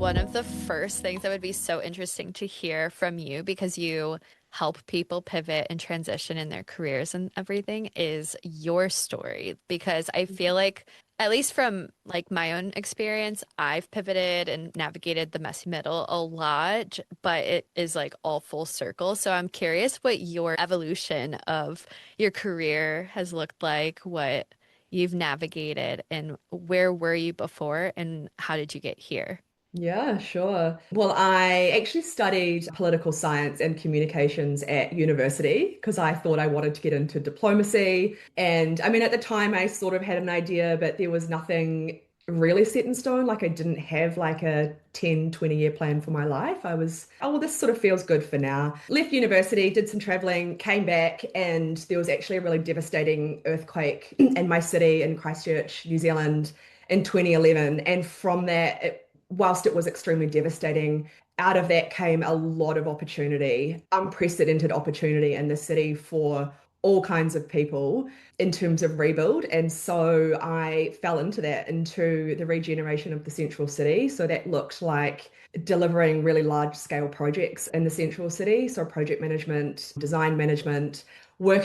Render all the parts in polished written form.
one of the first things that would be so interesting to hear from you because you help people pivot and transition in their careers and everything is your story. Because I feel like, at least from like my own experience, I've pivoted and navigated the messy middle a lot, but it is like all full circle. So I'm curious what your evolution of your career has looked like, what you've navigated, and where were you before, and how did you get here? Yeah, sure. Well, I actually studied political science and communications at university because I thought I wanted to get into diplomacy. And I mean, at the time, I sort of had an idea, but there was nothing really set in stone. Like, I didn't have like a 10, 20-year plan for my life. I was, oh, well, this sort of feels good for now. Left university, did some traveling, came back, and there was actually a really devastating earthquake in my city in Christchurch, New Zealand in 2011. And from that, whilst it was extremely devastating, out of that came a lot of opportunity, unprecedented opportunity in the city for all kinds of people in terms of rebuild. And so I fell into that, into the regeneration of the central city. So that looked like delivering really large scale projects in the central city. So project management, design management, we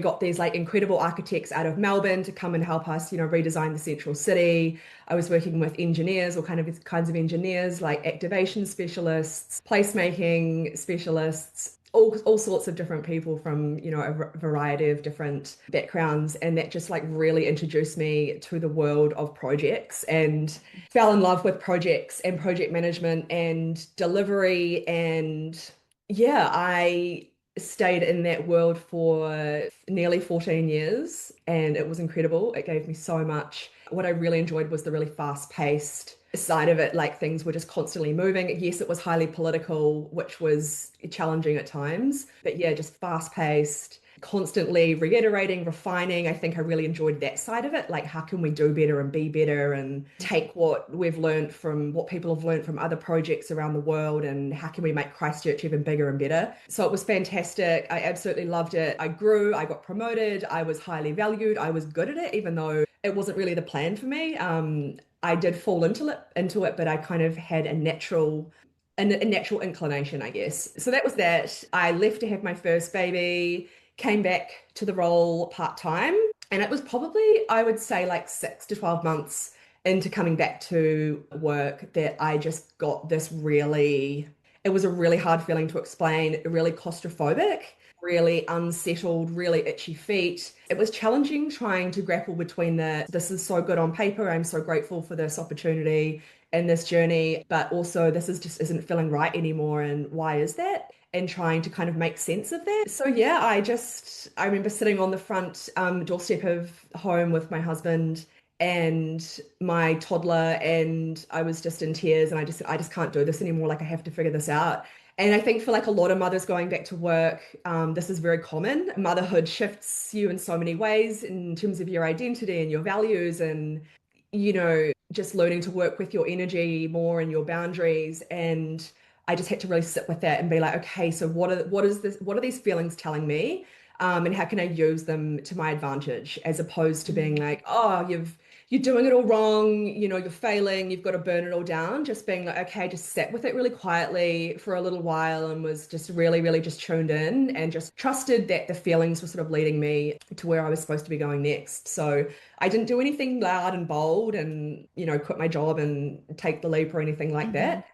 got these like incredible architects out of Melbourne to come and help us, redesign the central city. I was working with engineers, all kinds of engineers, like activation specialists, placemaking specialists, all sorts of different people from, a variety of different backgrounds. And that just like really introduced me to the world of projects and fell in love with projects and project management and delivery. And yeah, I stayed in that world for nearly 14 years and it was incredible. It gave me so much. What I really enjoyed was the really fast-paced side of it. Like things were just constantly moving. Yes, it was highly political, which was challenging at times, but yeah, just fast-paced, constantly reiterating, refining. I think I really enjoyed that side of it. Like, how can we do better and be better and take what we've learned from what people have learned from other projects around the world and how can we make Christchurch even bigger and better? So it was fantastic. I absolutely loved it. I grew, I got promoted, I was highly valued, I was good at it, even though it wasn't really the plan for me. I did fall into it, but I kind of had a natural inclination, I guess. So that was that. I left to have my first baby, came back to the role part time, and it was probably, I would say, like 6 to 12 months into coming back to work that I just got this really, it was a really hard feeling to explain, really claustrophobic, really unsettled, really itchy feet. It was challenging trying to grapple between this is so good on paper, I'm so grateful for this opportunity and this journey, but also this is just isn't feeling right anymore. And why is that? And trying to kind of make sense of that. So yeah, I remember sitting on the front doorstep of home with my husband and my toddler, and I was just in tears, and I just can't do this anymore. Like I have to figure this out. And I think for like a lot of mothers going back to work, this is very common. Motherhood shifts you in so many ways in terms of your identity and your values, and just learning to work with your energy more and your boundaries. And I just had to really sit with that and be like, okay, so what are these feelings telling me? And how can I use them to my advantage as opposed to being like, oh, you're doing it all wrong, you're failing, you've got to burn it all down. Just being like, okay, just sat with it really quietly for a little while and was just really, really just tuned in and just trusted that the feelings were sort of leading me to where I was supposed to be going next. So I didn't do anything loud and bold and, quit my job and take the leap or anything like Hmm. that.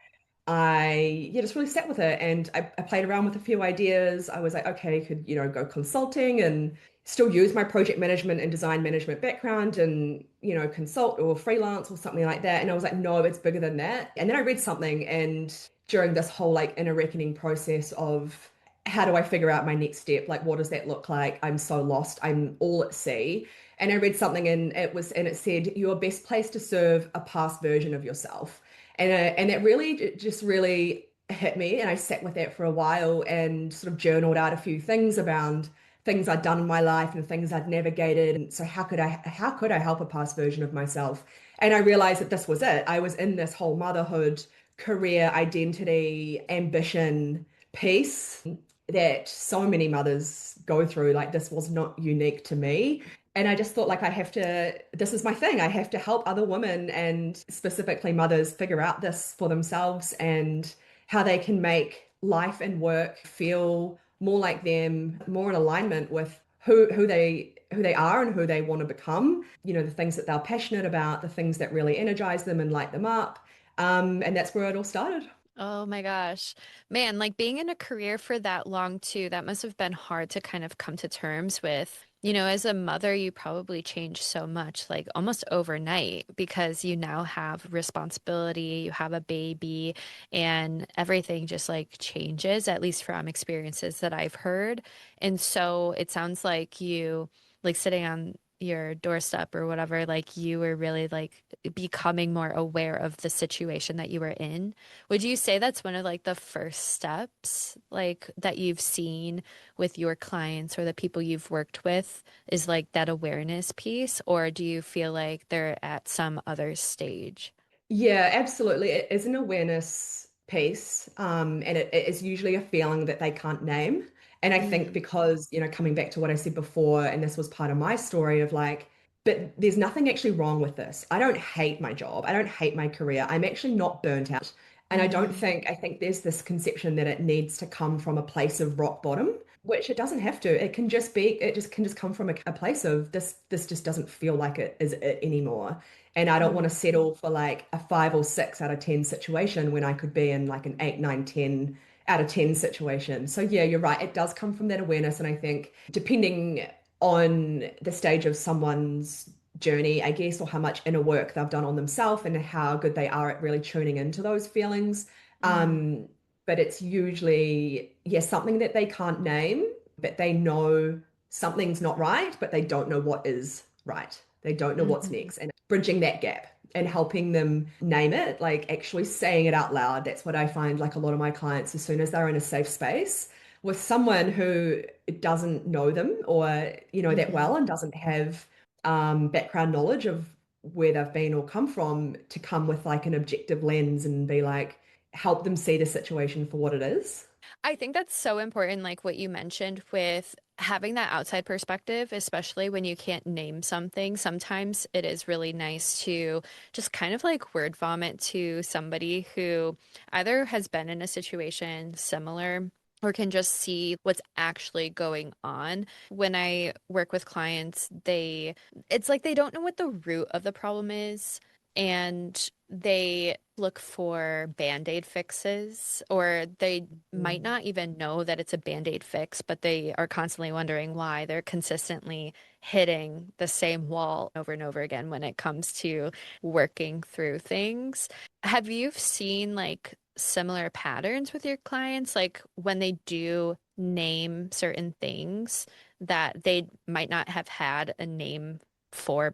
I yeah, just really sat with it and I played around with a few ideas. I was like, okay, could, go consulting and still use my project management and design management background and, consult or freelance or something like that. And I was like, no, it's bigger than that. And then I read something and during this whole like inner reckoning process of how do I figure out my next step? Like, what does that look like? I'm so lost. I'm all at sea. And I read something and it said, you're best placed to serve a past version of yourself. And that really just really hit me. And I sat with that for a while and sort of journaled out a few things around things I'd done in my life and things I'd navigated. And so how could I help a past version of myself? And I realized that this was it. I was in this whole motherhood, career, identity, ambition piece that so many mothers go through. Like this was not unique to me. And I just thought, like, I have to, this is my thing. I have to help other women and specifically mothers figure out this for themselves and how they can make life and work feel more like them, more in alignment with who they are and who they want to become. You know, the things that they're passionate about, the things that really energize them and light them up. And that's where it all started. Oh my gosh. Man, like being in a career for that long too, that must have been hard to kind of come to terms with. You know, as a mother, you probably change so much, like almost overnight, because you now have responsibility, you have a baby, and everything just like changes, at least from experiences that I've heard. And so it sounds like you, like sitting on your doorstep or whatever, like you were really like becoming more aware of the situation that you were in. Would you say that's one of like the first steps like that you've seen with your clients or the people you've worked with is like that awareness piece, or do you feel like they're at some other stage? Yeah, absolutely. It is an awareness piece, and it is usually a feeling that they can't name. And I think Mm, because, coming back to what I said before, and this was part of my story of like, but there's nothing actually wrong with this. I don't hate my job. I don't hate my career. I'm actually not burnt out. And mm, I think there's this conception that it needs to come from a place of rock bottom, which it doesn't have to. It just can just come from a place of this just doesn't feel like it is it anymore. And I don't want to mm, settle for like a 5 or 6 out of 10 situation when I could be in like an 8, 9, 10 out of 10 situation. So yeah, you're right. It does come from that awareness. And I think depending on the stage of someone's journey, I guess, or how much inner work they've done on themselves and how good they are at really tuning into those feelings. mm, Um, but it's usually, yeah, something that they can't name, but they know something's not right, but they don't know what is right. They don't know what's mhm. next. And bridging that gap and helping them name it, like actually saying it out loud. That's what I find like a lot of my clients, as soon as they're in a safe space with someone who doesn't know them or, that Mhm. well and doesn't have background knowledge of where they've been or come from, to come with like an objective lens and be like, help them see the situation for what it is. I think that's so important, like what you mentioned with having that outside perspective, especially when you can't name something. Sometimes it is really nice to just kind of like word vomit to somebody who either has been in a situation similar or can just see what's actually going on. When I work with clients, it's like they don't know what the root of the problem is. And they look for band-aid fixes, or they might Mm. not even know that it's a band-aid fix, but they are constantly wondering why they're consistently hitting the same wall over and over again when it comes to working through things. Have you seen like similar patterns with your clients, like when they do name certain things that they might not have had a name for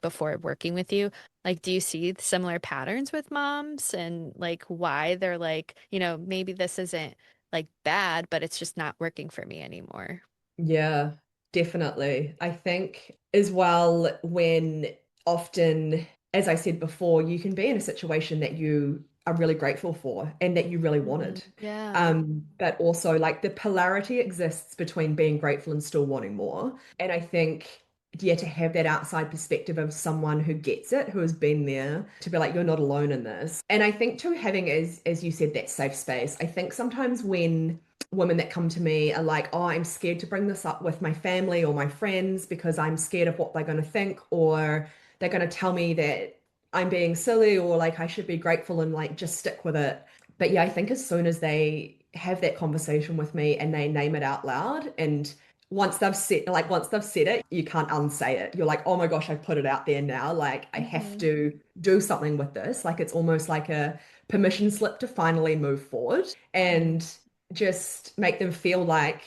before working with you? Like, do you see similar patterns with moms and like why they're like, maybe this isn't like bad, but it's just not working for me anymore? Yeah, definitely. I think as well, when often, as I said before, you can be in a situation that you are really grateful for and that you really Mhm. wanted. Yeah. But also like the polarity exists between being grateful and still wanting more. And I think, yeah, to have that outside perspective of someone who gets it, who has been there, to be like, you're not alone in this. And I think too, having, as you said, that safe space. I think sometimes when women that come to me are like, oh, I'm scared to bring this up with my family or my friends because I'm scared of what they're going to think, or they're going to tell me that I'm being silly, or like I should be grateful and like just stick with it. But yeah, I think as soon as they have that conversation with me and they name it out loud, and once they've said it, you can't unsay it. You're like, oh my gosh, I've put it out there now. Like I have Hmm. to do something with this. Like it's almost like a permission slip to finally move forward and just make them feel like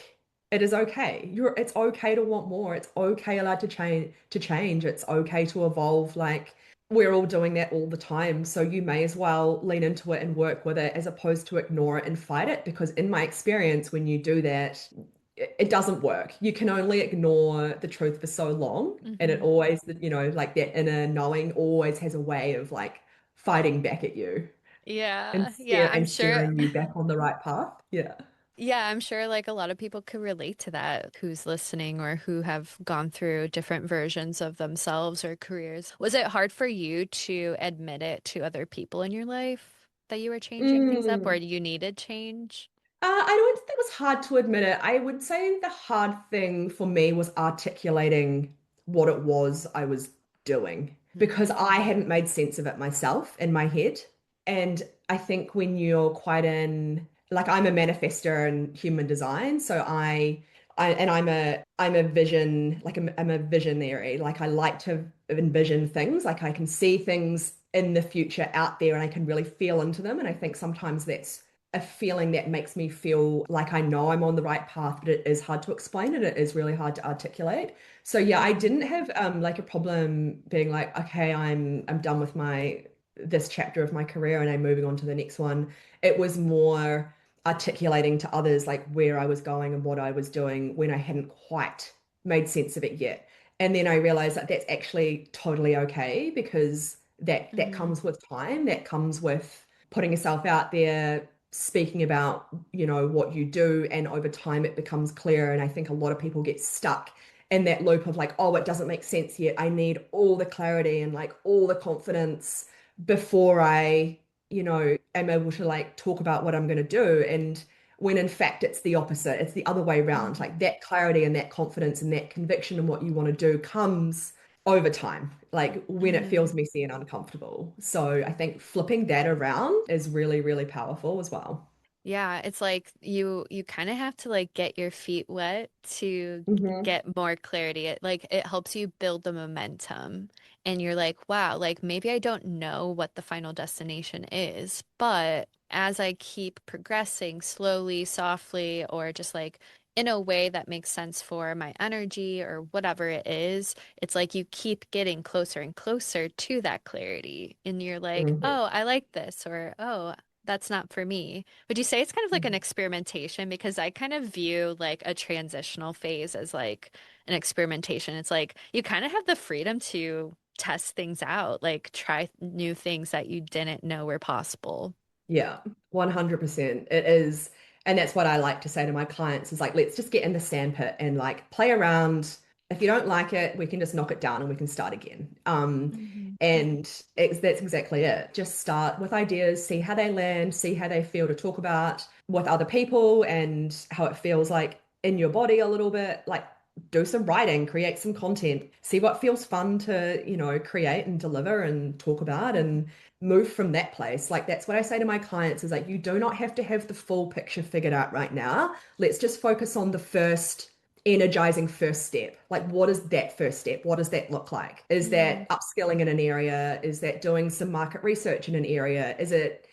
it is okay. It's okay to want more. It's okay allowed to change. It's okay to evolve. Like we're all doing that all the time. So you may as well lean into it and work with it as opposed to ignore it and fight it. Because in my experience, when you do that, it doesn't work. You can only ignore the truth for so long. And it Hmm. always, like that inner knowing always has a way of like fighting back at you and Yeah, steer yeah, I'm and sure. steering you back on the right path. Yeah. Yeah, I'm sure like a lot of people could relate to that who's listening or who have gone through different versions of themselves or careers. Was it hard for you to admit it to other people in your life that you were changing things up or Mm. you needed change? I don't think it was hard to admit it. I would say the hard thing for me was articulating what it was I was doing because I hadn't made sense of it myself in my head. And I think when you're quite in, like I'm a manifester in human design, so I'm a vision, like I'm a visionary. Like I like to envision things, like I can see things in the future out there and I can really feel into them. And I think sometimes that's a feeling that makes me feel like I know I'm on the right path, but it is hard to explain and it is really hard to articulate. So yeah, I Mhm. didn't have like a problem being like, okay, I'm done with my this chapter of my career and I'm moving on to the next one. It was more articulating to others like where I was going and what I was doing when I hadn't quite made sense of it yet. And then I realized that that's actually totally okay because that Mhm. comes with time, that comes with putting yourself out there, speaking about, what you do, and over time it becomes clear. And I think a lot of people get stuck in that loop of like, oh, it doesn't make sense yet. I need all the clarity and like all the confidence before I, am able to like talk about what I'm going to do. And when in fact it's the opposite, it's the other way around. Like Mhm. that clarity and that confidence and that conviction in what you want to do comes over time, like when it feels Mhm. messy and uncomfortable. So I think flipping that around is really, really powerful as well. Yeah, it's like you kind of have to like get your feet wet to Hmm. get more clarity. It helps you build the momentum and you're like, wow, like maybe I don't know what the final destination is, but as I keep progressing slowly, softly, or just like in a way that makes sense for my energy or whatever it is, it's like you keep getting closer and closer to that clarity. And you're like, Hmm. oh, I like this, or oh, that's not for me. Would you say it's kind of like an experimentation? Because I kind of view like a transitional phase as like an experimentation. It's like you kind of have the freedom to test things out, like try new things that you didn't know were possible. Yeah, 100%. It is. And that's what I like to say to my clients is like, let's just get in the sandpit and like play around. If you don't like it, we can just knock it down and we can start again. Mhm. And that's exactly it. Just start with ideas, see how they land, see how they feel to talk about with other people and how it feels like in your body a little bit. Like do some writing, create some content, see what feels fun to, create and deliver and talk about and move from that place. Like that's what I say to my clients is like you do not have to have the full picture figured out right now. Let's just focus on the first energizing first step. Like what is that first step? What does that look like? Is Mhm. that upskilling in an area? Is that doing some market research in an area? Is it,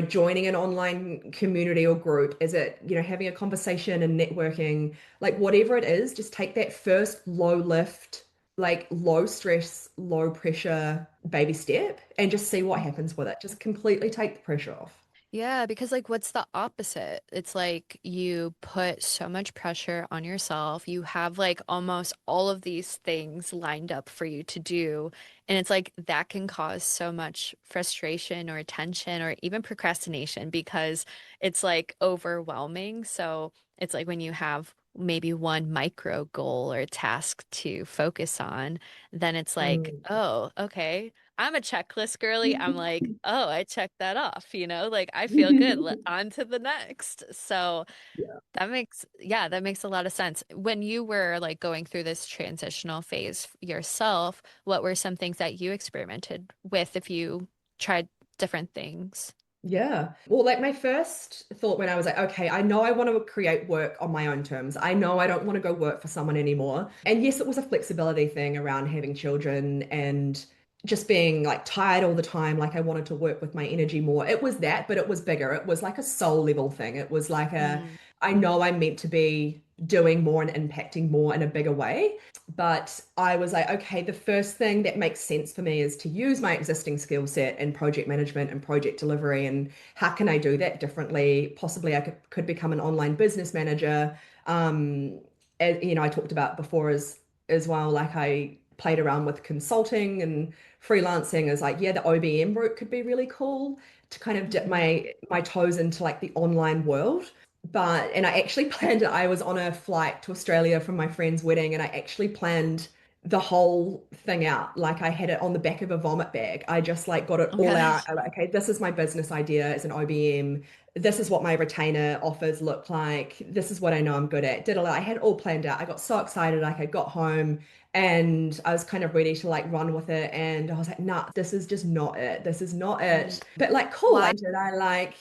joining an online community or group? Is it, having a conversation and networking? Like whatever it is, just take that first low lift, like low stress, low pressure baby step and just see what happens with it. Just completely take the pressure off. Yeah, because like what's the opposite? It's like you put so much pressure on yourself. You have like almost all of these things lined up for you to do. And it's like that can cause so much frustration or tension or even procrastination because it's like overwhelming. So it's like when you have maybe one micro goal or task to focus on, then it's like, Mm. oh, okay. I'm a checklist girly. I'm like, oh, I checked that off, like I feel good. On to the next. So Yeah. that makes a lot of sense. When you were like going through this transitional phase yourself, what were some things that you experimented with if you tried different things? Yeah. Well, like my first thought when I was like, okay, I know I want to create work on my own terms. I know I don't want to go work for someone anymore. And yes, it was a flexibility thing around having children and just being like tired all the time. Like I wanted to work with my energy more. It was that, but it was bigger. It was like a soul level thing. It was like Mm. I know I'm meant to be doing more and impacting more in a bigger way. But I was like, okay, the first thing that makes sense for me is to use my existing skill set in project management and project delivery. And how can I do that differently? Possibly I could become an online business manager. I talked about before as well, like I played around with consulting and freelancing as like, yeah, the OBM route could be really cool to kind of dip Mhm. my toes into like the online world. And I actually planned it. I was on a flight to Australia from my friend's wedding, and I actually planned the whole thing out. Like I had it on the back of a vomit bag. I just like got it all Okay. out. I like, okay, this is my business idea as an OBM. This is what my retainer offers look like. This is what I know I'm good at. I had it all planned out. I got so excited. Like I got home and I was kind of ready to like run with it. And I was like, nah, this is just not it. This is not Mm. it. But like, cool, Wow. I did. I like,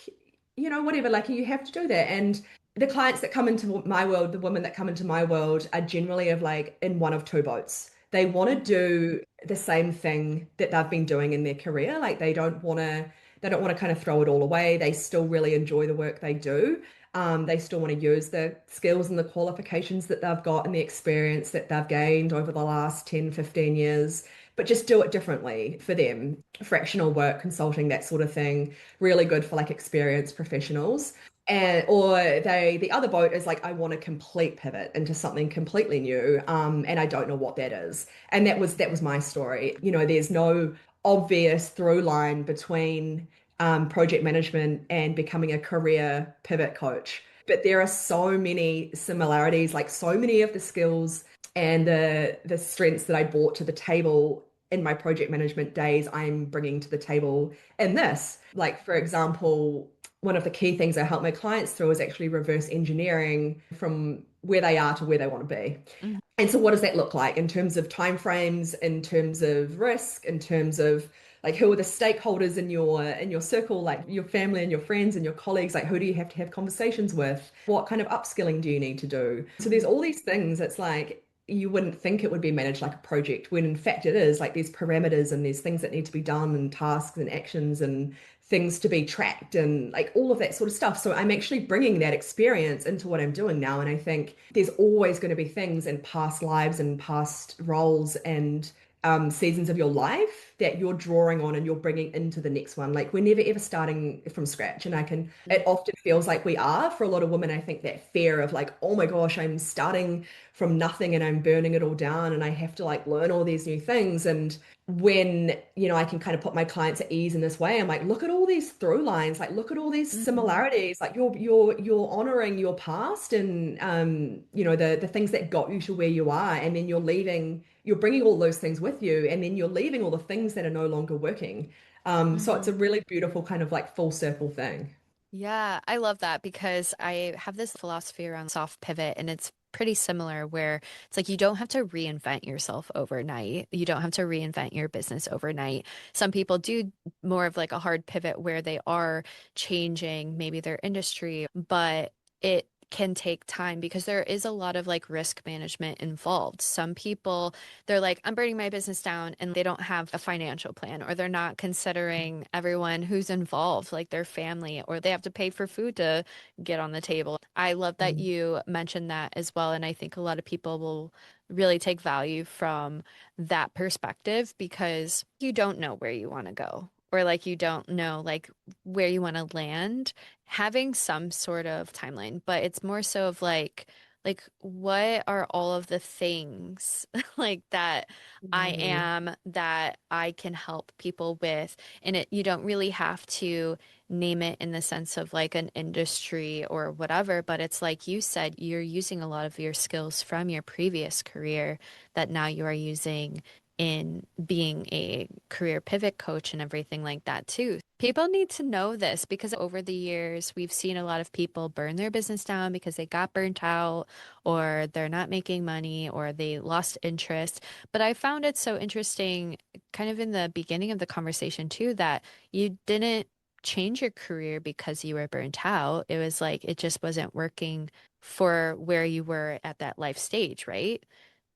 whatever, like you have to do that. And the clients that come into my world, the women that come into my world are generally of like in one of two boats. They want to Mhm. do the same thing that they've been doing in their career. Like they don't want to kind of throw it all away. They still really enjoy the work they do. They still want to use the skills and the qualifications that they've got and the experience that they've gained over the last 10, 15 years, but just do it differently for them. Fractional work, consulting, that sort of thing, really good for like experienced professionals. The other boat is like, I want a complete pivot into something completely new. And I don't know what that is. And that was my story. There's no obvious through line between project management and becoming a career pivot coach. But there are so many similarities, like so many of the skills and the strengths that I brought to the table in my project management days, I'm bringing to the table in this. Like, for example, one of the key things I help my clients through is actually reverse engineering from where they are to where they want to be. Mhm. And so what does that look like in terms of timeframes, in terms of risk, in terms of like who are the stakeholders in your circle, like your family and your friends and your colleagues, like who do you have to have conversations with? What kind of upskilling do you need to do? So there's Mhm. all these things. It's like you wouldn't think it would be managed like a project when in fact it is. Like there's parameters and there's things that need to be done and tasks and actions and things to be tracked and like all of that sort of stuff. So I'm actually bringing that experience into what I'm doing now. And I think there's always going to be things in past lives and past roles and seasons of your life that you're drawing on and you're bringing into the next one. Like we're never ever starting from scratch. And it often feels like we are for a lot of women. I think that fear of like, oh my gosh, I'm starting from nothing and I'm burning it all down and I have to like learn all these new things. And when, I can kind of put my clients at ease in this way, I'm like, look at all these through lines, like look at all these Mhm. similarities, like you're honoring your past and the things that got you to where you are, and then you're bringing all those things with you, and then you're leaving all the things that are no longer working. So it's a Mhm. really beautiful kind of like full circle thing. Yeah, I love that because I have this philosophy around soft pivot, and it's pretty similar where it's like you don't have to reinvent yourself overnight. You don't have to reinvent your business overnight. Some people do more of like a hard pivot where they are changing maybe their industry, but it can take time because there is a lot of like risk management involved. Some people, they're like, I'm burning my business down and they don't have a financial plan or they're not considering everyone who's involved, like their family, or they have to pay for food to get on the table. I love that Mm. you mentioned that as well. And I think a lot of people will really take value from that perspective because you don't know where you want to go. Or like you don't know like where you want to land, having some sort of timeline, but it's more so of like what are all of the things like that I Mm. am that I can help people with. And you don't really have to name it in the sense of like an industry or whatever, but it's like you said, you're using a lot of your skills from your previous career that now you are using in being a career pivot coach and everything like that too. People need to know this because over the years, we've seen a lot of people burn their business down because they got burnt out or they're not making money or they lost interest. But I found it so interesting, kind of in the beginning of the conversation too, that you didn't change your career because you were burnt out. It was like it just wasn't working for where you were at that life stage, right?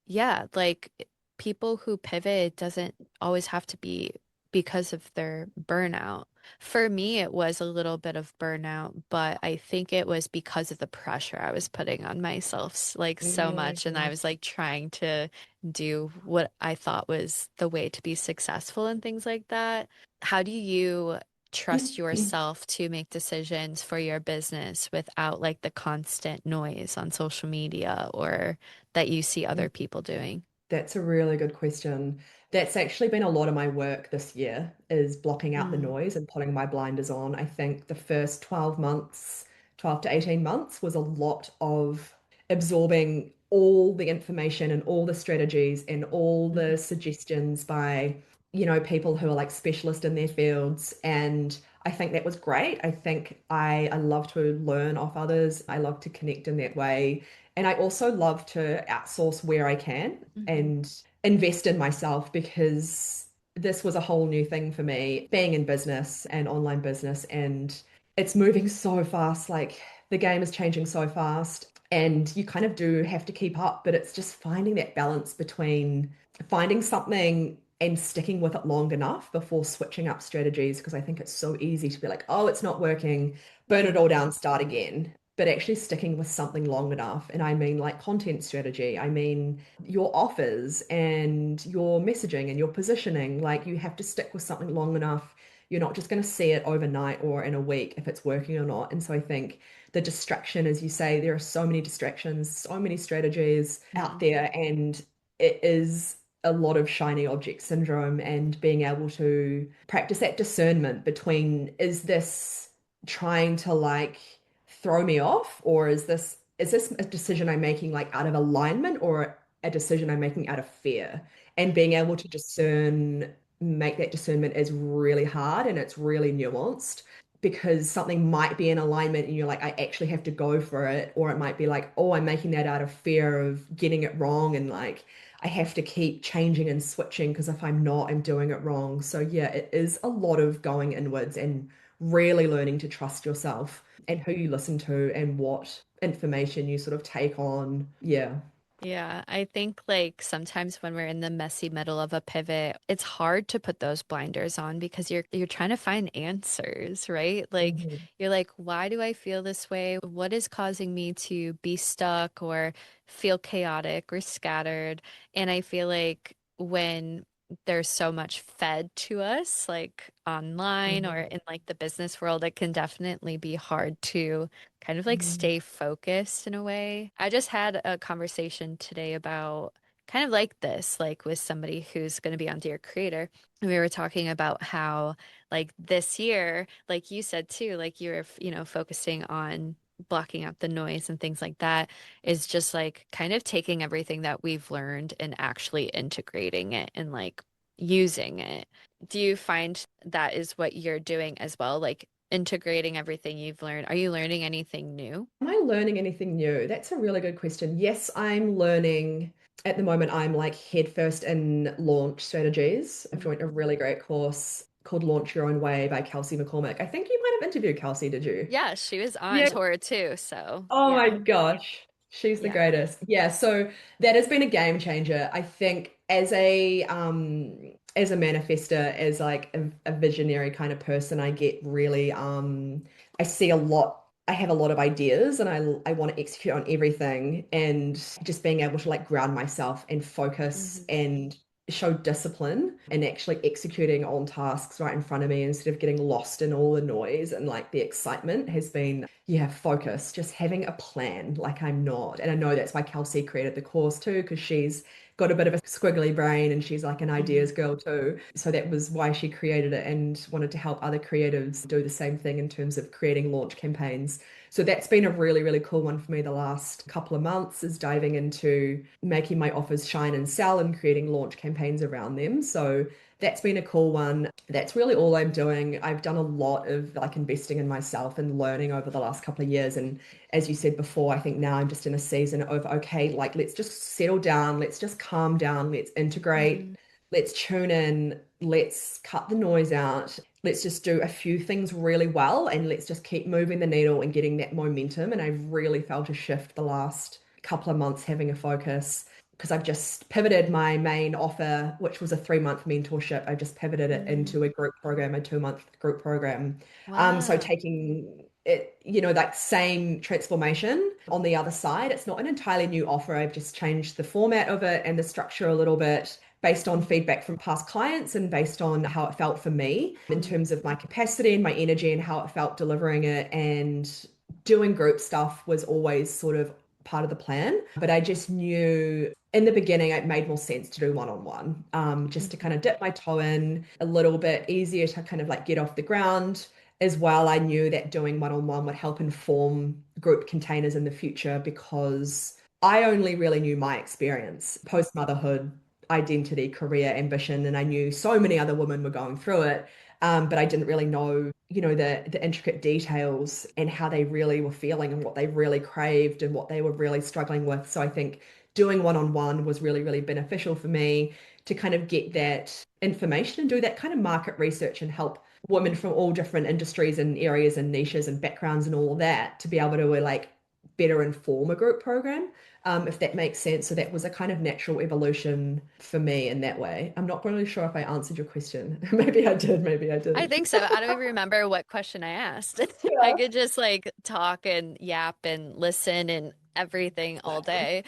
Yeah, like people who pivot, it doesn't always have to be because of their burnout. For me, it was a little bit of burnout, but I think it was because of the pressure I was putting on myself like so much. And I Mm. was like trying to do what I thought was the way to be successful and things like that. How do you trust yourself to make decisions for your business without like the constant noise on social media or that you see other people doing? That's a really good question. That's actually been a lot of my work this year is blocking out the Mm, noise and putting my blinders on. I think the first 12 months 12 to 18 months was a lot of absorbing all the information and all the strategies and all the Mhm. suggestions by, people who are like specialists in their fields. And I think that was great. I think I love to learn off others. I love to connect in that way. And I also love to outsource where I can Mhm. and invest in myself because this was a whole new thing for me, being in business and online business. And it's moving so fast. Like the game is changing so fast. And you kind of do have to keep up, but it's just finding that balance between finding something and sticking with it long enough before switching up strategies. Because I think it's so easy to be like, oh, it's not working, burn it Mhm. all down, start again. But actually sticking with something long enough. And I mean, like content strategy, I mean, your offers and your messaging and your positioning. Like, you have to stick with something long enough. You're not just going to see it overnight or in a week if it's working or not. And so I think the distraction, as you say, there are so many distractions, so many strategies out Mhm. there, and it is a lot of shiny object syndrome and being able to practice that discernment between, is this trying to like throw me off, or is this a decision I'm making like out of alignment, or a decision I'm making out of fear? And being able to make that discernment is really hard, and it's really nuanced because something might be in alignment and you're like, I actually have to go for it. Or it might be like, oh, I'm making that out of fear of getting it wrong. And like, I have to keep changing and switching because if I'm not, I'm doing it wrong. So, yeah, it is a lot of going inwards and really learning to trust yourself and who you listen to and what information you sort of take on. Yeah. Yeah, I think like sometimes when we're in the messy middle of a pivot, it's hard to put those blinders on because you're trying to find answers, right? Like Mhm. you're like, why do I feel this way? What is causing me to be stuck or feel chaotic or scattered? And I feel like when there's so much fed to us, like online or Mhm. in like the business world, it can definitely be hard to kind of like Mhm. stay focused in a way. I just had a conversation today about kind of like this, like with somebody who's going to be on Dear Creator. And we were talking about how, like, this year, like you said too, like you're, focusing on blocking out the noise and things like that is just like kind of taking everything that we've learned and actually integrating it and like using it. Do you find that is what you're doing as well? Like integrating everything you've learned. Are you learning anything new? Am I learning anything new? That's a really good question. Yes, I'm learning. At the moment, I'm like headfirst in launch strategies. I've Mhm. joined a really great course called Launch Your Own Way by Kelsey McCormick. I think you might have interviewed Kelsey, did you? Yeah, she was on Yeah. tour too, so Oh my yeah. gosh. She's the Yeah. greatest. Yeah, so that has been a game changer. I think as a manifester, as like a visionary kind of person, I get really I see a lot, I have a lot of ideas and I want to execute on everything, and just being able to like ground myself and focus Hmm. and show discipline and actually executing on tasks right in front of me instead of getting lost in all the noise and like the excitement has been, yeah, focus, just having a plan like I'm not. And I know that's why Kelsey created the course too, because she's got a bit of a squiggly brain and she's like an Hmm. ideas girl too. So that was why she created it and wanted to help other creatives do the same thing in terms of creating launch campaigns. So that's been a really, really cool one for me the last couple of months, is diving into making my offers shine and sell and creating launch campaigns around them. So that's been a cool one. That's really all I'm doing. I've done a lot of like investing in myself and learning over the last couple of years. And as you said before, I think now I'm just in a season of, okay, like let's just settle down, let's just calm down, let's integrate, Hmm. let's tune in, let's cut the noise out. Let's just do a few things really well and let's just keep moving the needle and getting that momentum. And I've really felt a shift the last couple of months having a focus because I've just pivoted my main offer, which was a 3-month mentorship. I just pivoted it Mm. into a group program, a 2-month group program. So Wow. taking it, that same transformation on the other side. It's not an entirely new offer. I've just changed the format of it and the structure a little bit based on feedback from past clients and based on how it felt for me in Hmm. terms of my capacity and my energy and how it felt delivering it. And doing group stuff was always sort of part of the plan. But I just knew in the beginning it made more sense to do one-on-one, just to Hmm. kind of dip my toe in a little bit easier to kind of like get off the ground. as well, I knew that doing one-on-one would help inform group containers in the future because I only really knew my experience, post-motherhood, identity, career, ambition, and I knew so many other women were going through it. But I didn't really know, the intricate details and how they really were feeling and what they really craved and what they were really struggling with. So I think doing one-on-one was really, really beneficial for me to kind of get that information and do that kind of market research and help women from all different industries and areas and niches and backgrounds and all that to be able to like better inform a group program, if that makes sense. So that was a kind of natural evolution for me in that way. I'm not really sure if I answered your question. Maybe I did, maybe I I didn't. think so. I don't even remember what question I asked. I Yeah, could just like talk and yap and listen and everything all exactly. day.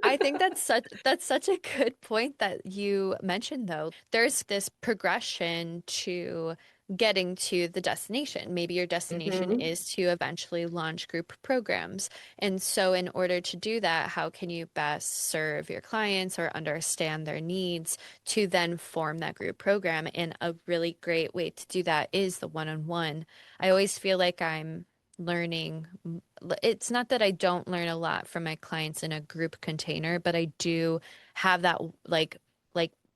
I think that's such a good point that you mentioned though. There's this progression to getting to the destination. Maybe your destination Hmm. is to eventually launch group programs. And so in order to do that, how can you best serve your clients or understand their needs to then form that group program? And a really great way to do that is the one-on-one. I always feel like I'm learning. It's not that I don't learn a lot from my clients in a group container, but I do have that like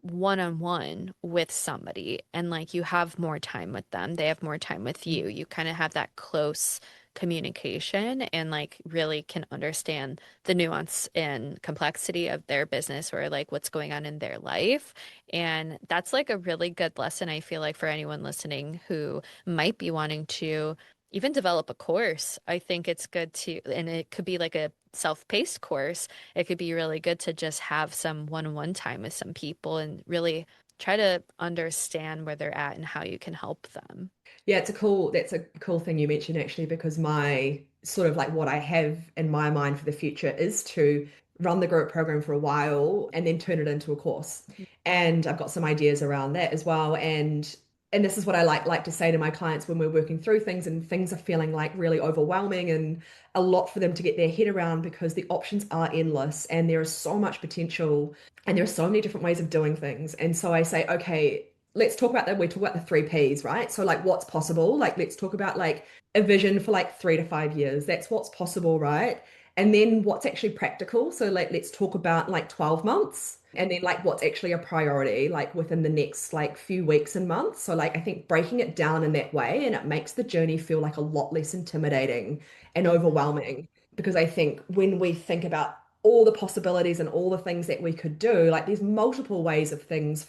one-on-one with somebody and like you have more time with them. They have more time with you. You kind of have that close communication and like really can understand the nuance and complexity of their business or like what's going on in their life. And that's like a really good lesson I feel like for anyone listening who might be wanting to even develop a course. I think it's good to, and it could be like a self-paced course. It could be really good to just have some one-on-one time with some people and really try to understand where they're at and how you can help them. Yeah, that's a cool thing you mentioned actually, because my sort of like what I have in my mind for the future is to run the group program for a while and then turn it into a course. And I've got some ideas around that as well. And this is what I like to say to my clients when we're working through things and things are feeling like really overwhelming and a lot for them to get their head around because the options are endless and there is so much potential and there are so many different ways of doing things. And so I say, okay, let's talk about that. We talk about the three P's, right? So like what's possible? Like let's talk about like a vision for like 3 to 5 years. That's what's possible, right? And then what's actually practical. So like let's talk about like 12 months. And then like what's actually a priority, like within the next like few weeks and months. So like I think breaking it down in that way and it makes the journey feel like a lot less intimidating and Mhm. overwhelming. Because I think when we think about all the possibilities and all the things that we could do, like there's multiple ways of things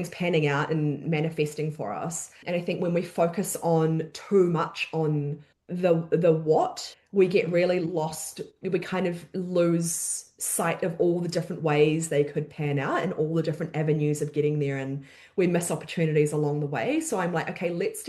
panning out and manifesting for us. And I think when we focus on too much on the what, we get really lost. We kind of lose sight of all the different ways they could pan out and all the different avenues of getting there. And we miss opportunities along the way. So I'm like, okay, let's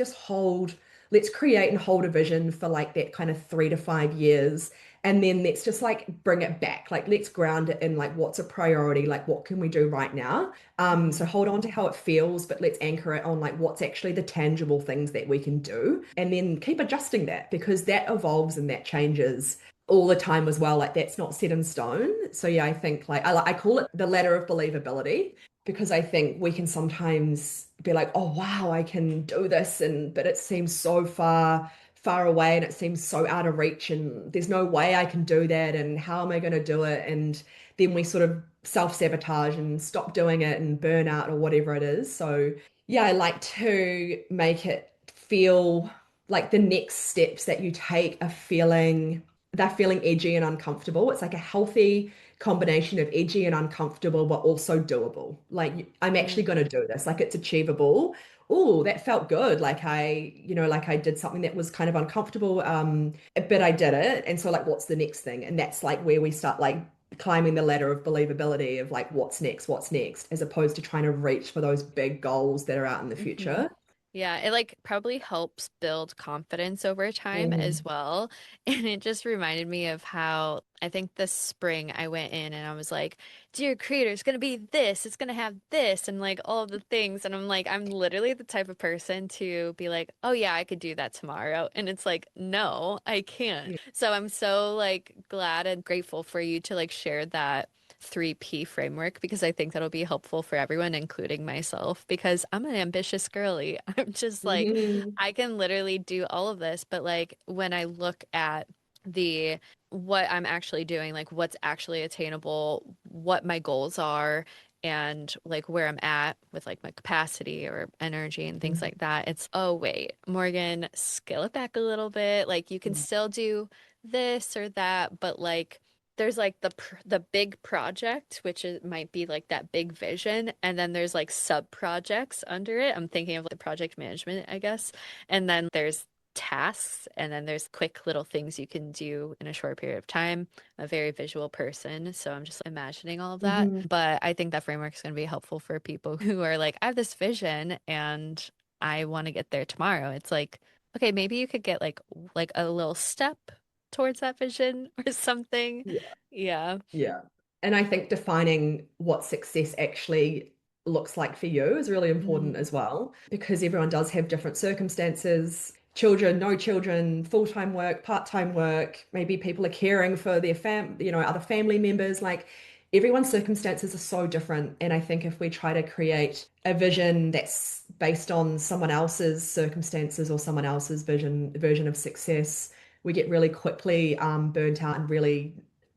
create and hold a vision for like that kind of 3 to 5 years. And then let's just like bring it back. Like let's ground it in like what's a priority, like what can we do right now? So Mhm. hold on to how it feels, but let's anchor it on like what's actually the tangible things that we can do, and then keep adjusting that because that evolves and that changes all the time as well. Like that's not set in stone. So yeah, I think like I call it the ladder of believability because I think we can sometimes be like, oh wow, I can do this, and but it seems so far away and it seems so out of reach and there's no way I can do that and how am I going to do it? And then we sort of self-sabotage and stop doing it and burn out or whatever it is. So yeah, I like to make it feel like the next steps that you take they're feeling edgy and uncomfortable. It's like a healthy combination of edgy and uncomfortable, but also doable. Like I'm actually going to Mhm. do this. Like it's achievable. Oh, that felt good. Like I did something that was kind of uncomfortable, but I did it. And so like, what's the next thing? And that's like where we start like climbing the ladder of believability of like, what's next, as opposed to trying to reach for those big goals that are out in the Mhm. future. Yeah, it like probably helps build confidence over time as Mm. well. And it just reminded me of how I think this spring I went in and I was like, Dear Creator, it's gonna be this, it's gonna have this, and like all the things. And I'm like, I'm literally the type of person to be like, oh yeah, I could do that tomorrow. And it's like, no, I can't. Yeah. So I'm so like glad and grateful for you to like share that 3P framework because I think that'll be helpful for everyone, including myself, because I'm an ambitious girly. I'm just like, Mhm. I can literally do all of this, but like when I look at the what I'm actually doing, like what's actually attainable, what my goals are, and like where I'm at with like my capacity or energy and things like that, it's, oh, wait, Morgan, scale it back a little bit. Like you can still do this or that, but like there's like the big project, which is might be like that big vision, and then there's like sub projects under it. I'm thinking of like project management, I guess. And then there's tasks, and then there's quick little things you can do in a short period of time. I'm a very visual person, so I'm just imagining all of that. Mhm. But I think that framework is going to be helpful for people who are like, I have this vision and I want to get there tomorrow. It's like, okay, maybe you could get like a little step towards that vision or something. Yeah. Yeah. Yeah. And I think defining what success actually looks like for you is really important Mm, as well, because everyone does have different circumstances. Children, no children, full-time work, part-time work, maybe people are caring for their other family members. Like everyone's circumstances are so different. And I think if we try to create a vision that's based on someone else's circumstances or someone else's version of success, we get really quickly burnt out and really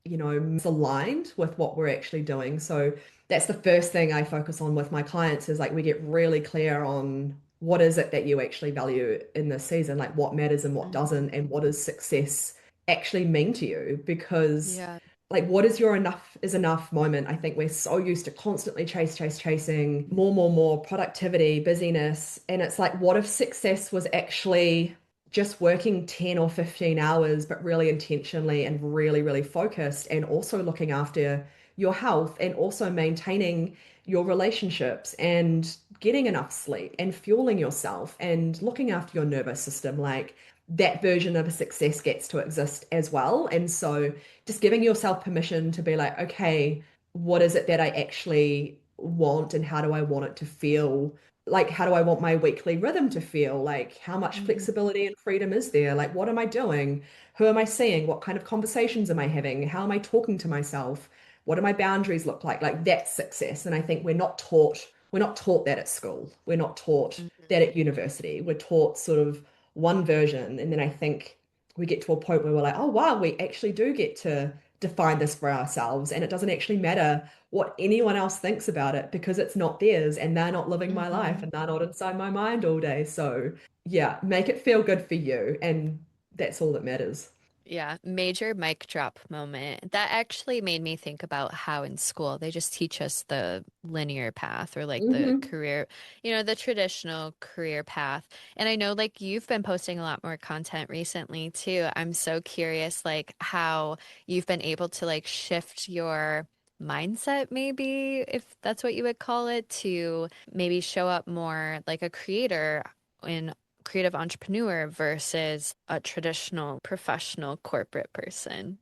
misaligned with what we're actually doing. So that's the first thing I focus on with my clients is like we get really clear on what is it that you actually value in this season, like what matters and what mhm. doesn't, and what does success actually mean to you? Because Yeah. like what is your enough is enough moment? I think we're so used to constantly chasing more productivity, busyness. And it's like, what if success was actually just working 10 or 15 hours, but really intentionally and really focused, and also looking after your health and also maintaining your relationships and getting enough sleep and fueling yourself and looking after your nervous system. Like that version of a success gets to exist as well. And so just giving yourself permission to be like, okay, what is it that I actually want and how do I want it to feel? Like, how do I want my weekly rhythm to feel? Like, how much Mhm. flexibility and freedom is there? Like, what am I doing? Who am I seeing? What kind of conversations am I having? How am I talking to myself? What do my boundaries look like? Like, that's success. And I think we're not taught that at school. We're not taught that Mhm. at university. We're taught sort of one version. And then I think we get to a point where we're like, oh, wow, we actually do get to define this for ourselves. And it doesn't actually matter what anyone else thinks about it because it's not theirs and they're not living my life Mhm. and they're not inside my mind all day. So, yeah, make it feel good for you. And that's all that matters. Yeah, major mic drop moment. That actually made me think about how in school they just teach us the linear path or like the Hmm. career, the traditional career path. And I know like you've been posting a lot more content recently too. I'm so curious like how you've been able to like shift your mindset, maybe if that's what you would call it, to maybe show up more like a creator in creative entrepreneur versus a traditional professional corporate person?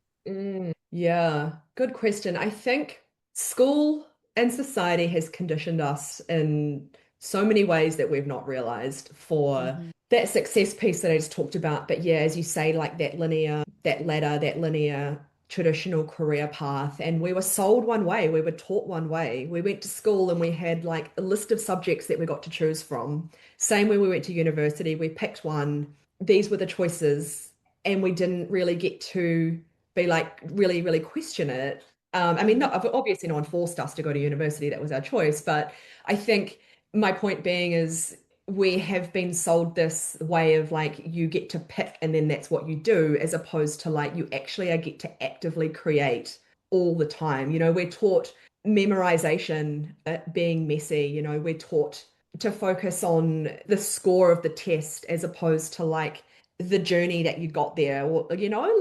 Yeah, good question. I think school and society has conditioned us in so many ways that we've not realized for Hmm. that success piece that I just talked about. But yeah, as you say, like that ladder, that linear traditional career path. And we were sold one way, we were taught one way. We went to school and we had like a list of subjects that we got to choose from. Same when we went to university, we picked one. These were the choices, and we didn't really get to be like really question it. I mean, Hmm. not obviously no one forced us to go to university. That was our choice. But I think my point being is we have been sold this way of like you get to pick and then that's what you do, as opposed to like you actually get to actively create all the time. We're taught memorization being messy. We're taught to focus on the score of the test as opposed to like the journey that you got there. Or,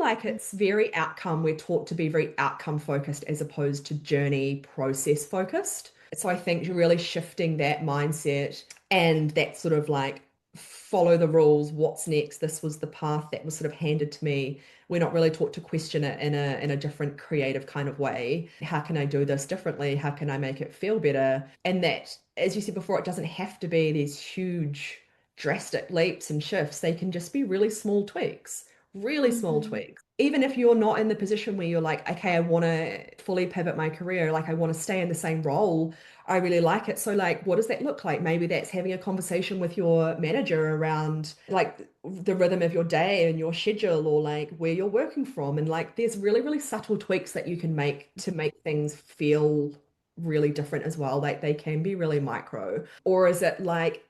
like it's very outcome. We're taught to be very outcome focused as opposed to journey process focused. So I think you're really shifting that mindset and that sort of like follow the rules, what's next? This was the path that was sort of handed to me. We're not really taught to question it in a different creative kind of way. How can I do this differently? How can I make it feel better? And that, as you said before, it doesn't have to be these huge drastic leaps and shifts. They can just be really small tweaks, really small Hmm. tweaks. even if you're not in the position where you're like, okay, I want to fully pivot my career, like I want to stay in the same role, I really like it. So, like, what does that look like? Maybe that's having a conversation with your manager around like the rhythm of your day and your schedule, or like where you're working from. And like, there's really, really subtle tweaks that you can make to make things feel really different as well. Like, they can be really micro. Or is it like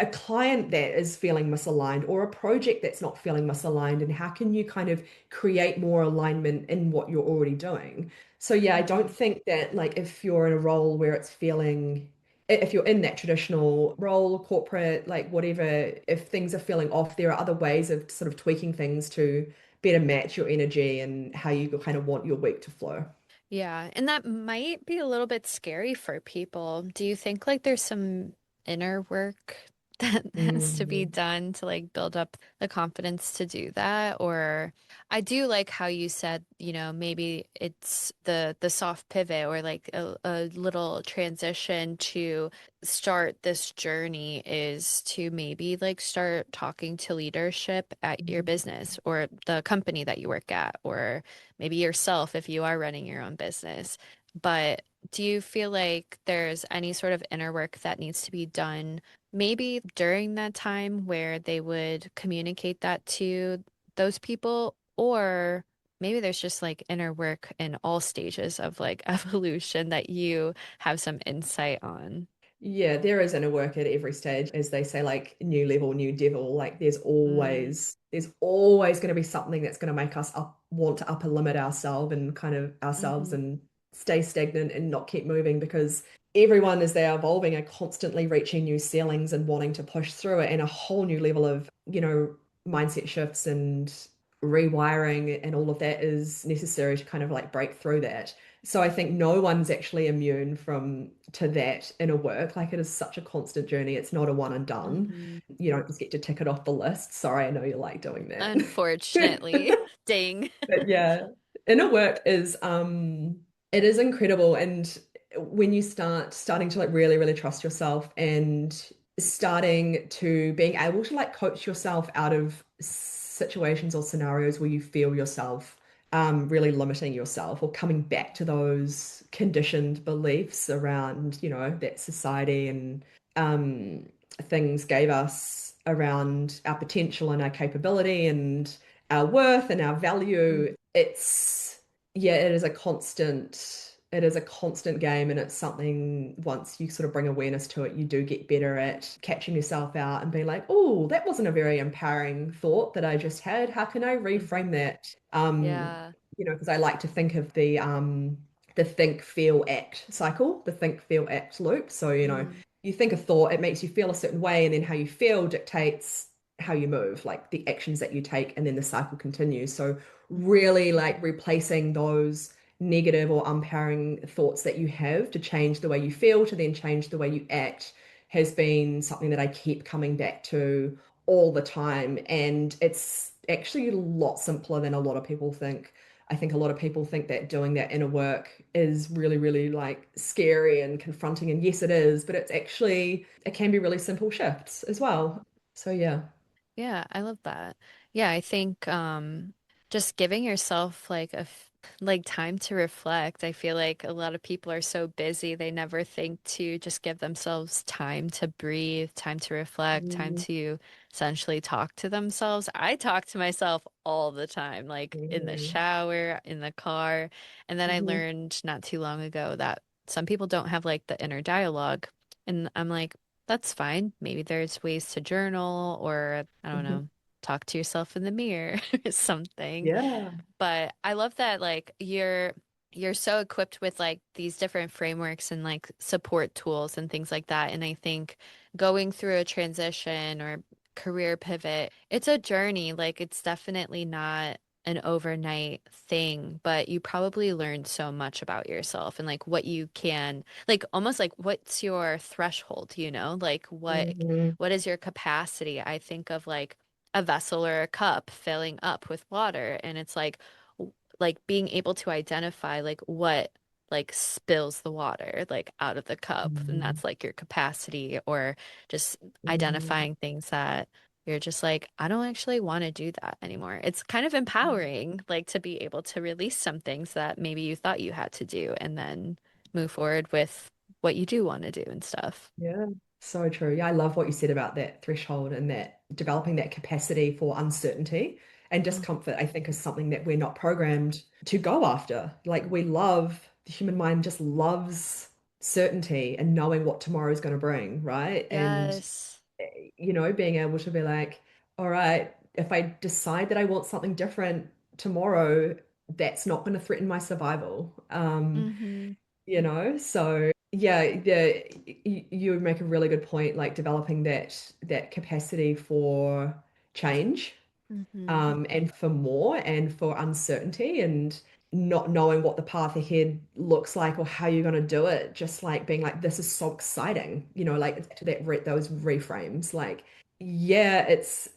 a client that is feeling misaligned, or a project that's not feeling misaligned? And how can you kind of create more alignment in what you're already doing? So yeah, I don't Mhm. think that like if you're in a role where it's feeling, if you're in that traditional role, corporate, like whatever, if things are feeling off, there are other ways of sort of tweaking things to better match your energy and how you kind of want your week to flow. Yeah, and that might be a little bit scary for people. Do you think like there's some inner work that has to be Mm. done to like build up the confidence to do that? Or I do like how you said, maybe it's the soft pivot or like a little transition to start this journey is to maybe like start talking to leadership at your business or the company that you work at, or maybe yourself if you are running your own business. But do you feel like there's any sort of inner work that needs to be done, maybe during that time where they would communicate that to those people? Or maybe there's just like inner work in all stages of like evolution that you have some insight on? Yeah, there is inner work at every stage, as they say, like new level, new devil. Like Mm, there's always going to be something that's going to make us want to upper limit ourselves and kind of ourselves hmm and stay stagnant and not keep moving, because everyone as they are evolving are constantly reaching new ceilings and wanting to push through it, and a whole new level of, mindset shifts and rewiring and all of that is necessary to kind of like break through that. So I think no one's actually immune from to that inner work. Like, it is such a constant journey. It's not a one and done. hmm You don't just get to tick it off the list. Sorry, I know you like doing that. Unfortunately, ding. But yeah, inner work is it is incredible. And when you starting to like really, really trust yourself, and starting to being able to like coach yourself out of situations or scenarios where you feel yourself really limiting yourself, or coming back to those conditioned beliefs around, that society and um things gave us around our potential and our capability and our worth and our value. It's, yeah, it is a constant game, and it's something, once you sort of bring awareness to it, you do get better at catching yourself out and being like, oh, that wasn't a very empowering thought that I just had. How can I reframe hmm that? Yeah. Because I like to think of the think, feel, act cycle, the think, feel, act loop. So, Mm, you think a thought, it makes you feel a certain way, and then how you feel dictates how you move, like the actions that you take, and then the cycle continues. So really like replacing those negative or empowering thoughts that you have to change the way you feel, to then change the way you act, has been something that I keep coming back to all the time. And it's actually a lot simpler than a lot of people think. I think a lot of people think that doing that inner work is really, really like scary and confronting. And yes, it is, but it can be really simple shifts as well. So yeah. yeah, I love that. Yeah, I think just giving yourself like time to reflect. I feel like a lot of people are so busy, they never think to just give themselves time to breathe, time to reflect, time Mhm. to essentially talk to themselves. I talk to myself all the time, like in the Mhm. shower, in the car. And then I Mhm. learned not too long ago that some people don't have like the inner dialogue. And I'm like, that's fine. Maybe there's ways to journal or, I don't Mhm. know, talk to yourself in the mirror or something. Yeah. But I love that like you're so equipped with like these different frameworks and like support tools and things like that. And I think going through a transition or career pivot, it's a journey. Like it's definitely not an overnight thing, but you probably learned so much about yourself and like what you can, like almost like what's your threshold, Like Mhm. what is your capacity? I think of like a vessel or a cup filling up with water, and it's like being able to identify like what like spills the water like out of the cup, and Mhm. that's like your capacity, or just Mhm. identifying things that you're just like, I don't actually want to do that anymore. It's kind of empowering, like to be able to release some things that maybe you thought you had to do and then move forward with what you do want to do and stuff. Yeah, so true. Yeah, I love what you said about that threshold and that developing that capacity for uncertainty and Mm. discomfort, I think is something that we're not programmed to go after. Like the human mind just loves certainty and knowing what tomorrow is going to bring, right? And Yes. being able to be like, all right, if I decide that I want something different tomorrow, that's not going to threaten my survival. Hmm. So yeah, you make a really good point, like developing that capacity for change, Hmm. and for more and for uncertainty and not knowing what the path ahead looks like or how you're going to do it, just like being like, this is so exciting, like to those reframes, like, yeah, it's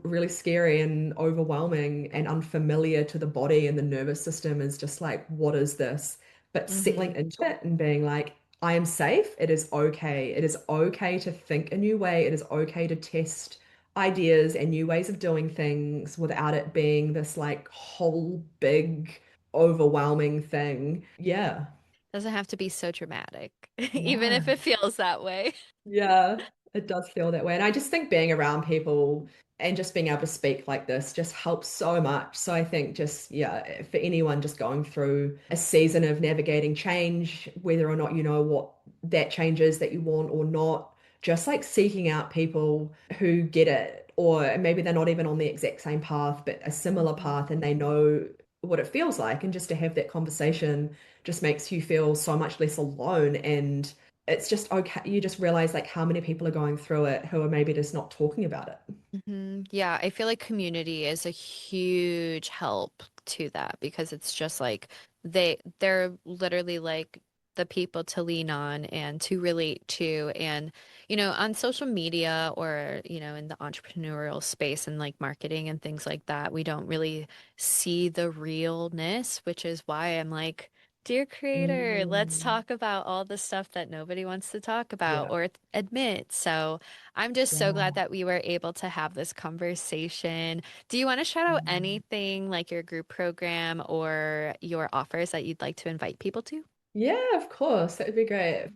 really scary and overwhelming and unfamiliar to the body and the nervous system is just like, what is this? But settling Hmm. into it and being like, I am safe. It is okay. It is okay to think a new way. It is okay to test ideas and new ways of doing things without it being this like whole big overwhelming thing. Yeah. Doesn't have to be so dramatic, even No. if it feels that way. Yeah, it does feel that way. And I just think being around people and just being able to speak like this just helps so much. So I think just, yeah, for anyone just going through a season of navigating change, whether or not you know what that change is that you want or not, just like seeking out people who get it, or maybe they're not even on the exact same path, but a similar Hmm. path and they know what it feels like. And just to have that conversation just makes you feel so much less alone. And it's just okay. You just realize like how many people are going through it who are maybe just not talking about it. Hmm. Yeah, I feel like community is a huge help to that because it's just like they're literally like the people to lean on and to relate to and on social media or in the entrepreneurial space and like marketing and things like that we don't really see the realness, which is why I'm like, dear creator, let's Mm, talk about all the stuff that nobody wants to talk about yeah, or admit. So I'm just so glad yeah. that we were able to have this conversation. Do you want to shout out Mm. anything like your group program or your offers that you'd like to invite people to? Yeah, of course. That would be great.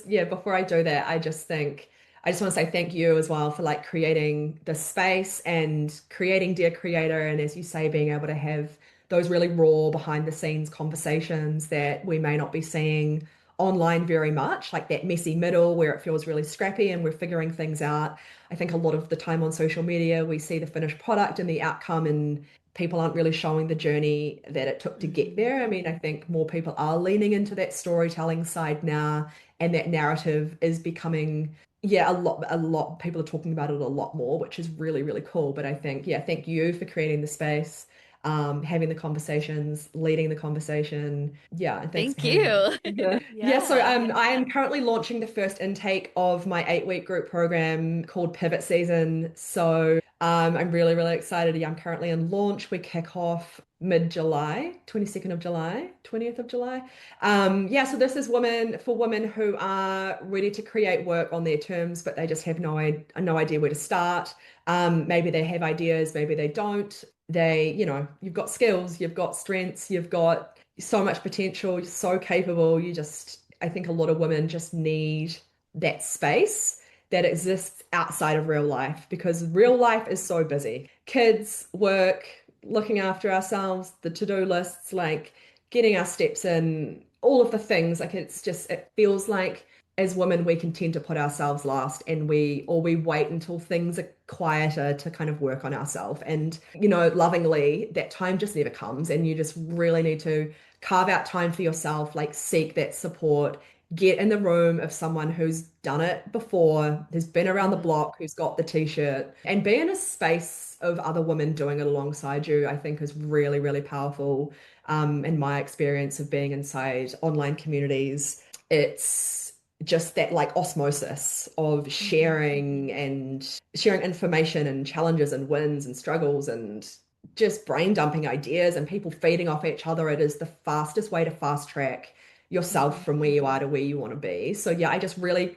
Yeah, before I do that, I just want to say thank you as well for like creating the space and creating Dear Creator. And as you say, being able to have those really raw behind the scenes conversations that we may not be seeing online very much, like that messy middle where it feels really scrappy and we're figuring things out. I think a lot of the time on social media, we see the finished product and the outcome, and people aren't really showing the journey that it took to get Hmm. there. I mean, I think more people are leaning into that storytelling side now, and that narrative is becoming, yeah, a lot. People are talking about it a lot more, which is really, really cool. But I think, yeah, thank you for creating the space, having the conversations, leading the conversation. Yeah, and thanks for Thank having me. you. Yeah, so Yeah. I am currently launching the first intake of my 8-week group program called Pivot Season. So I'm really, really excited. Yeah, I'm currently in launch. We kick off mid-July, 22nd of July, 20th of July. Yeah, so this is women who are ready to create work on their terms, but they just have no idea where to start. Maybe they have ideas, maybe they don't. You've got skills, you've got strengths, you've got so much potential, you're so capable. I think a lot of women just need that space that exists outside of real life because real life is so busy. Kids, work, looking after ourselves, the to-do lists, like getting our steps in, all of the things. Like it feels like as women we can tend to put ourselves last and we wait until things are quieter to kind of work on ourselves. And lovingly, that time just never comes and you just really need to carve out time for yourself, like seek that support, get in the room of someone who's done it before, who's been around the Hmm. block, who's got the t-shirt, and be in a space of other women doing it alongside you, I think is really, really powerful. In my experience of being inside online communities, it's just that like osmosis of Hmm. sharing information and challenges and wins and struggles and just brain dumping ideas and people feeding off each other. It is the fastest way to fast track yourself Hmm. from where you are to where you want to be. So yeah,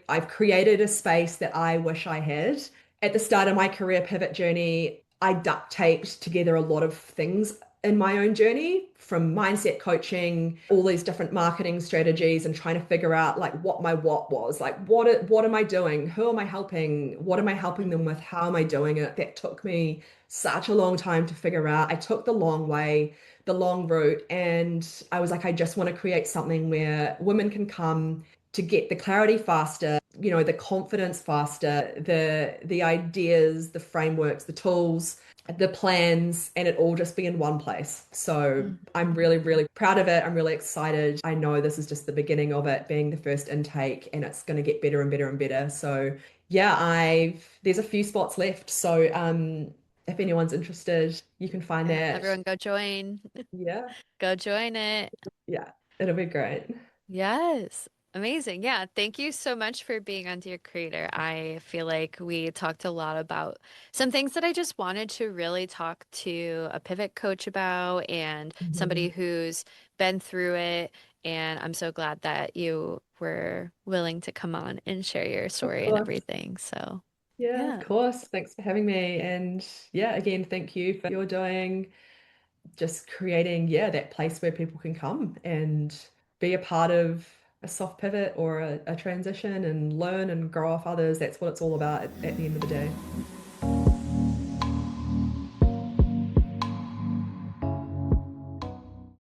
I've created a space that I wish I had at the start of my career pivot journey, I duct taped together a lot of things in my own journey, from mindset coaching, all these different marketing strategies, and trying to figure out like what my what was, like what am I doing? Who am I helping? What am I helping them with? How am I doing it? That took me such a long time to figure out. I took the long way, the long route, and I was like, I just want to create something where women can come to get the clarity faster, the confidence faster, the ideas, the frameworks, the tools, the plans, and it all just be in one place. So I'm Mhm. really, really proud of it. I'm really excited. I know this is just the beginning of it being the first intake, and it's going to get better and better and better. So yeah, I've there's a few spots left. So if anyone's interested, you can find Yeah, that. everyone go join. Yeah, Go join it. yeah, it'll be great. Yes. Amazing. Yeah. Thank you so much for being on Dear Creator. I feel like we talked a lot about some things that I just wanted to really talk to a pivot coach about and somebody Mhm. who's been through it. And I'm so glad that you were willing to come on and share your Of story and course. everything. So, Yeah, of yeah. course. Thanks for having me. And yeah, again, thank you for what you're doing, just creating, yeah, that place where people can come and be a part of a soft pivot or a transition and learn and grow off others. That's what it's all about at the end of the day.